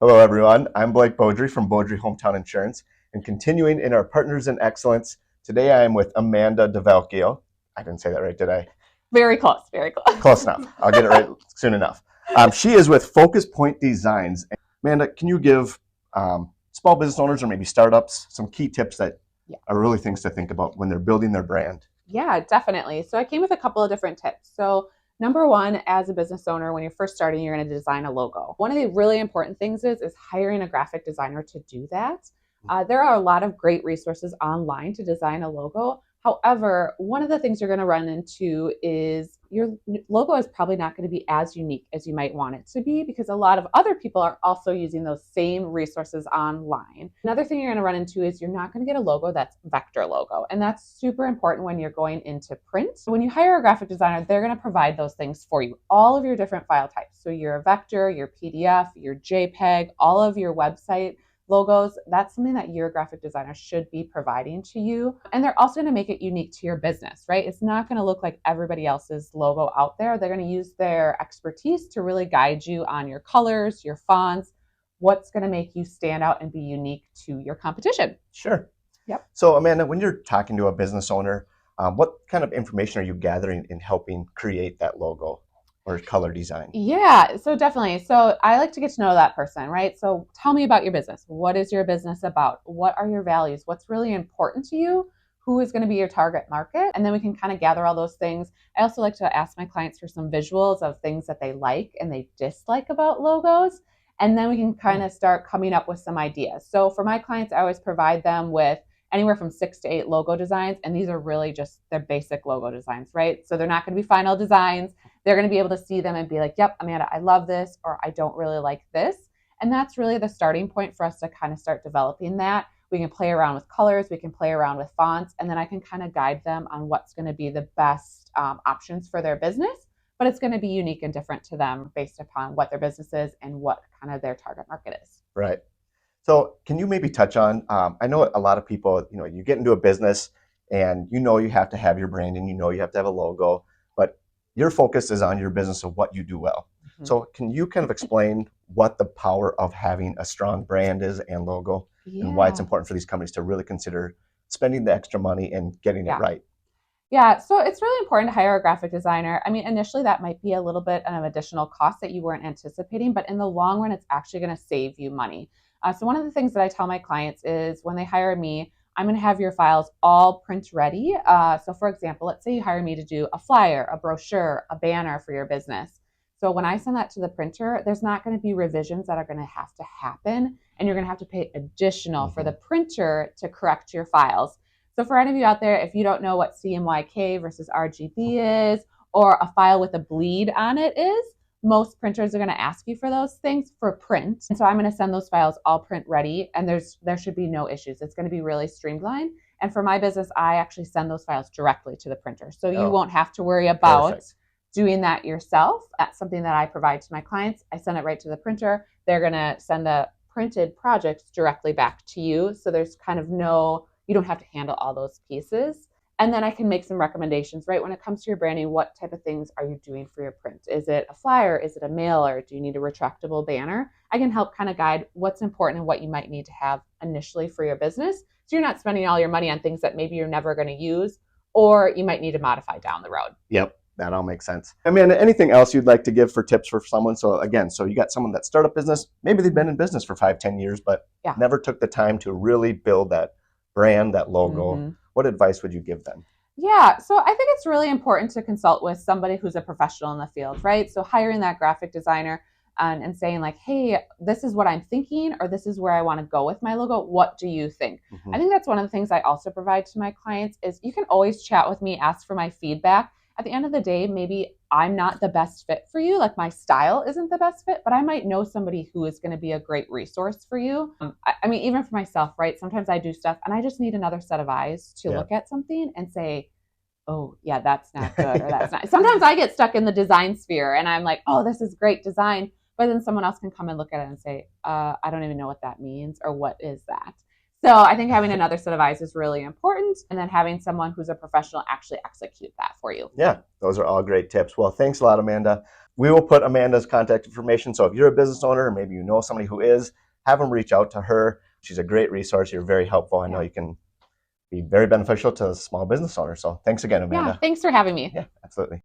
Hello, everyone. I'm Blake Beaudry from Beaudry Hometown Insurance, and continuing in our Partners in Excellence, today I am with Amanda Vecchio. I didn't say that right, did I? Very close, very close. Close enough. I'll get it right soon enough. She is with Focuspoint Designs. Amanda, can you give small business owners or maybe startups some key tips that are really things to think about when they're building their brand? Yeah, definitely. So I came with a couple of different tips. So number one, as a business owner, when you're first starting, you're going to design a logo. One of the really important things is hiring a graphic designer to do that. There are a lot of great resources online to design a logo. However, one of the things you're going to run into is your logo is probably not going to be as unique as you might want it to be because a lot of other people are also using those same resources online. Another thing you're going to run into is you're not going to get a logo that's vector logo. And that's super important when you're going into print. When you hire a graphic designer, they're going to provide those things for you, all of your different file types. So your vector, your PDF, your JPEG, all of your website logos, that's something that your graphic designer should be providing to you. And they're also going to make it unique to your business, right? It's not going to look like everybody else's logo out there. They're going to use their expertise to really guide you on your colors, your fonts, what's going to make you stand out and be unique to your competition. Sure. Yep. So, Amanda, when you're talking to a business owner, what kind of information are you gathering in helping create that logo or color design? Yeah, so definitely. So I like to get to know that person, right? So tell me about your business. What is your business about? What are your values? What's really important to you? Who is going to be your target market? And then we can kind of gather all those things. I also like to ask my clients for some visuals of things that they like and they dislike about logos. And then we can kind of start coming up with some ideas. So for my clients, I always provide them with anywhere from 6 to 8 logo designs. And these are really just their basic logo designs, right? So they're not going to be final designs. They're going to be able to see them and be like, yep, Amanda, I love this, or I don't really like this. And that's really the starting point for us to kind of start developing that. We can play around with colors, we can play around with fonts, and then I can kind of guide them on what's going to be the best options for their business. But it's going to be unique and different to them based upon what their business is and what kind of their target market is. Right. So can you maybe touch on, I know a lot of people, you get into a business and you have to have your brand and you have to have a logo, but your focus is on your business of what you do well. Mm-hmm. So can you kind of explain what the power of having a strong brand is and logo and why it's important for these companies to really consider spending the extra money and getting it right? Yeah, so it's really important to hire a graphic designer. I mean, initially that might be a little bit of additional cost that you weren't anticipating, but in the long run, it's actually going to save you money. So one of the things that I tell my clients is when they hire me, I'm going to have your files all print ready. So for example, let's say you hire me to do a flyer, a brochure, a banner for your business. So when I send that to the printer, there's not going to be revisions that are going to happen, and you're going to have to pay additional for the printer to correct your files. So for any of you out there, if you don't know what CMYK versus RGB is, or a file with a bleed on it is, most printers are going to ask you for those things for print. And so I'm going to send those files all print ready, and there should be no issues. It's going to be really streamlined. And for my business, I actually send those files directly to the printer. So you won't have to worry about doing that yourself. That's something that I provide to my clients. I send it right to the printer. They're going to send the printed projects directly back to you. So there's kind of you don't have to handle all those pieces. And then I can make some recommendations, right? When it comes to your branding, what type of things are you doing for your print? Is it a flyer? Is it a mailer? Do you need a retractable banner? I can help kind of guide what's important and what you might need to have initially for your business. So you're not spending all your money on things that maybe you're never going to use, or you might need to modify down the road. Yep, that all makes sense. Amanda, anything else you'd like to give for tips for someone? So you got someone that started a business, maybe they've been in business for 5-10 years, but never took the time to really build that brand, that logo. Mm-hmm. What advice would you give them? Yeah, so I think it's really important to consult with somebody who's a professional in the field, right? So hiring that graphic designer and saying like, hey, this is what I'm thinking, or this is where I want to go with my logo. What do you think? Mm-hmm. I think that's one of the things I also provide to my clients is you can always chat with me, ask for my feedback. At the end of the day, maybe I'm not the best fit for you. Like my style isn't the best fit, but I might know somebody who is going to be a great resource for you. I mean, even for myself, right? Sometimes I do stuff and I just need another set of eyes to look at something and say, oh yeah, that's not good, or that's not. Sometimes I get stuck in the design sphere and I'm like, oh, this is great design. But then someone else can come and look at it and say, I don't even know what that means, or what is that? So I think having another set of eyes is really important, and then having someone who's a professional actually execute that for you. Yeah, those are all great tips. Well, thanks a lot, Amanda. we will put Amanda's contact information. So if you're a business owner, or maybe you know somebody who is, have them reach out to her. She's a great resource. You're very helpful. I know Yeah. you can be very beneficial to a small business owner. So thanks again, Yeah. Amanda. Thanks for having me. Yeah, absolutely.